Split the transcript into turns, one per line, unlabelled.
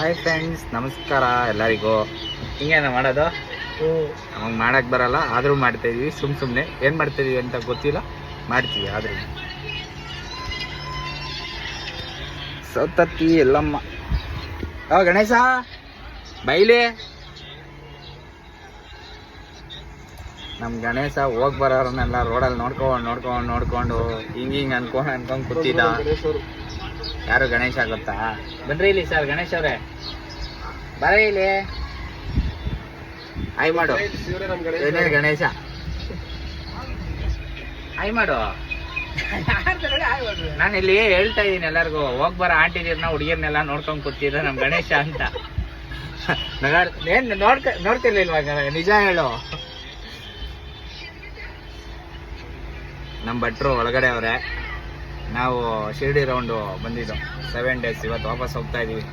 Hi friends, ನಮಸ್ಕಾರ ಎಲ್ಲರಿಗೂ. ಹಿಂಗೇನ ಮಾಡೋದು, ನಮಗೆ ಮಾಡಕ್ಕೆ ಬರಲ್ಲ, ಆದರೂ ಮಾಡ್ತಾಯಿದ್ವಿ. ಸುಮ್ಮನೆ ಏನು ಮಾಡ್ತಾಯಿದ್ವಿ ಅಂತ ಗೊತ್ತಿಲ್ಲ, ಮಾಡ್ತೀವಿ. ಆದರೂ ಸೌತತ್ತಿ ಎಲ್ಲಮ್ಮ. ಗಣೇಶ ಬೈಲಿ. ನಮ್ಮ ಗಣೇಶ ಹೋಗಿ ಬರೋರನ್ನೆಲ್ಲ ರೋಡಲ್ಲಿ ನೋಡ್ಕೊಂಡು ಹಿಂಗೆ ಅನ್ಕೊಂಡು ಕೂತಿದ್ದ. ಯಾರು ಗಣೇಶ ಗೊತ್ತಾ? ಬನ್ರಿ ಇಲ್ಲಿ ಸರ್, ಗಣೇಶ್ ಅವ್ರೆ ಬರ ಇಲ್ಲಿ. ಆಯ್ ಮಾಡು. ಏನೇ ಗಣೇಶ, ಆಯ್ ಮಾಡು. ನಾನು ಇಲ್ಲಿ ಹೇಳ್ತಾ ಇದ್ದೀನಿ ಎಲ್ಲರಿಗೂ, ಹೋಗ್ ಬರ ಆಂಟಿದಿರ್ನ ಹುಡುಗಿರ್ನೆಲ್ಲ ನೋಡ್ಕೊಂಡ್ ಕೂತಿದ್ದ ನಮ್ ಗಣೇಶ ಅಂತ. ಏನ್ ನೋಡ್ತಿರ್ಲಿಲ್ವಾಗ? ನಿಜ ಹೇಳು. ನಮ್ಮ ಭಟ್ರು ಒಳಗಡೆ ಅವ್ರೆ. ನಾವು ಶಿರ್ಡಿ ರೌಂಡು ಬಂದಿದ್ದು 7 days. ಇವತ್ತು ವಾಪಸ್ ಹೋಗ್ತಾ ಇದೀವಿ.